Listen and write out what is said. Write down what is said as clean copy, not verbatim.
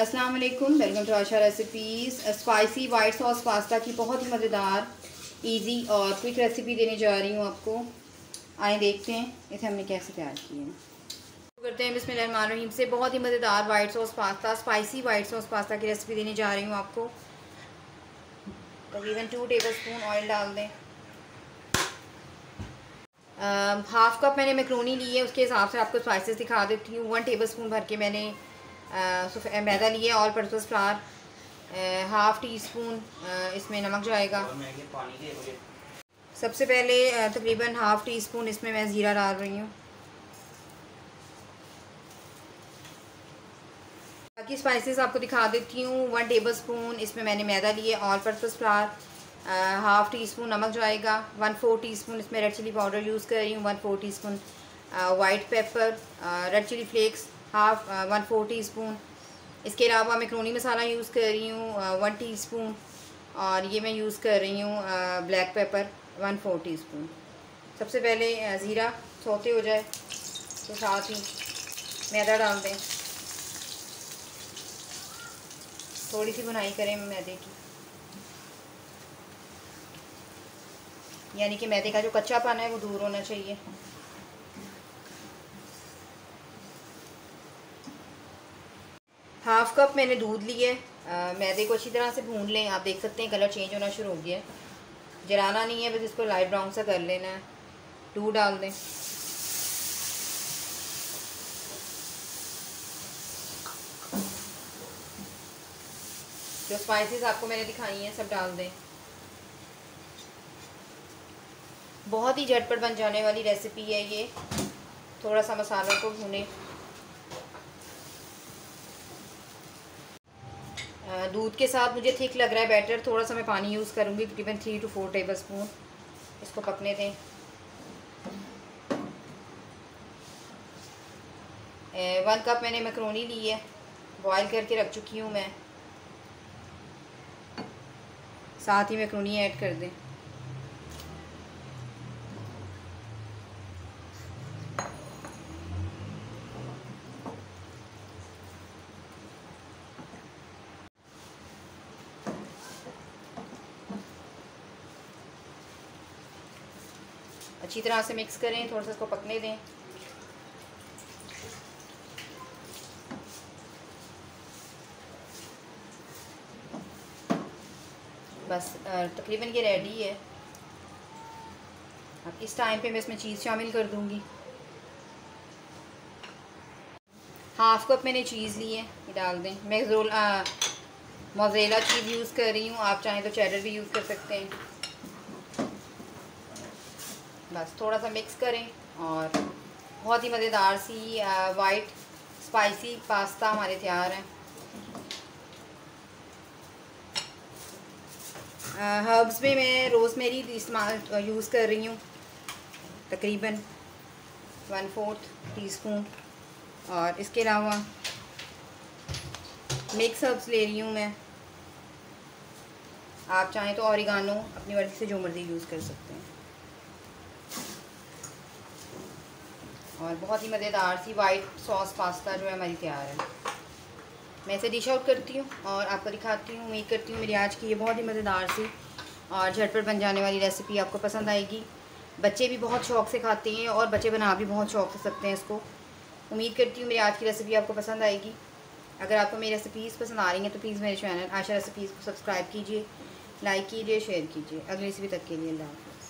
अस्सलाम वालेकुम, welcome to Asha recipes. Spicy white sauce pasta की बहुत ही मज़ेदार, इजी और क्विक रेसिपी देने जा रही हूँ आपको। आए देखते हैं इसे हमने कैसे तैयार किया है। करते हैं बिस्मिल्लाहिर्रहमानिर्रहीम से। बहुत ही मज़ेदार white sauce pasta, spicy white sauce pasta की रेसिपी देने जा रही हूँ आपको। तकरीबन 2 टेबलस्पून ऑयल डाल दें। हाफ़ कप मैंने मैक्रोनी ली है, उसके हिसाब से आपको स्पाइसेस दिखा देती हूँ। 1 टेबलस्पून भर के मैंने मैदा लिया, all purpose flower, half tea spoon इसमें नमक जाएगा। सबसे पहले तकरीबन हाफ़ टी स्पून इसमें मैं ज़ीरा डाल रही हूँ। बाकी स्पाइसेस आपको दिखा देती हूँ। 1 टेबलस्पून इसमें मैंने मैदा लिए, all purpose flower, half tea spoon नमक जाएगा। 1/4 टीस्पून इसमें रेड चिली पाउडर यूज़ कर रही हूँ। 1/4 teaspoon white pepper, red chili flakes 1/4 teaspoon. इसके अलावा मैक्रोनी मसाला यूज़ कर रही हूँ 1 टीस्पून, और ये मैं यूज़ कर रही हूँ ब्लैक पेपर 1/4 टीस्पून। सबसे पहले ज़ीरा सौते हो जाए तो साथ ही मैदा डाल दें। थोड़ी सी भुनाई करें मैदे की, यानी कि मैदे का जो कच्चापन है वो दूर होना चाहिए। हाफ़ कप मैंने दूध लिए। मैदे को अच्छी तरह से भून लें। आप देख सकते हैं कलर चेंज होना शुरू हो गया है। जलाना नहीं है, बस इसको लाइट ब्राउन सा कर लेना है। दूध डाल दें। जो स्पाइसेस आपको मैंने दिखाई हैं सब डाल दें। बहुत ही झटपट बन जाने वाली रेसिपी है ये। थोड़ा सा मसालों को भूनें। दूध के साथ मुझे थिक लग रहा है बैटर, थोड़ा सा मैं पानी यूज़ करूँगी, तकरीबन 3 to 4 टेबलस्पून। इसको पकने दें। 1 कप मैंने मैक्रोनी ली है, बॉईल करके रख चुकी हूँ मैं। साथ ही मैक्रोनी ऐड कर दें। अच्छी तरह से मिक्स करें, थोड़ा सा इसको पकने दें। बस तकरीबन ये रेडी है। अब इस टाइम पे मैं इसमें चीज़ शामिल कर दूंगी। हाफ़ कप मैंने चीज़ ली है, ये डाल दें। मैं मोज़रेला चीज़ यूज़ कर रही हूँ, आप चाहें तो चेडर भी यूज़ कर सकते हैं। बस थोड़ा सा मिक्स करें और बहुत ही मज़ेदार सी वाइट स्पाइसी पास्ता हमारे तैयार है। हर्ब्स में मैं रोज़मेरी इस्तेमाल यूज़ कर रही हूँ, तकरीबन 1/4 टीस्पून। और इसके अलावा मिक्स हर्ब्स ले रही हूँ मैं। आप चाहें तो ऑरिगानो अपनी मर्ज़ी से जो मर्ज़ी यूज़ कर सकते हैं। और बहुत ही मज़ेदार सी वाइट सॉस पास्ता जो है हमारी तैयार है। मैं इसे डिश आउट करती हूँ और आपको दिखाती हूँ। उम्मीद करती हूँ मेरी आज की ये बहुत ही मज़ेदार सी और झटपट बन जाने वाली रेसिपी आपको पसंद आएगी। बच्चे भी बहुत शौक़ से खाते हैं और बच्चे बना भी बहुत शौक़ से सकते हैं इसको। उम्मीद करती हूँ मेरी आज की रेसिपी आपको पसंद आएगी। अगर आपको मेरी रेसिपीज़ पसंद आ रही हैं तो प्लीज़ मेरे चैनल आशा रेसिपीज़ को सब्सक्राइब कीजिए, लाइक कीजिए, शेयर कीजिए। अगली रेसिपी तक के लिए अल्लाह हाफ़िज़।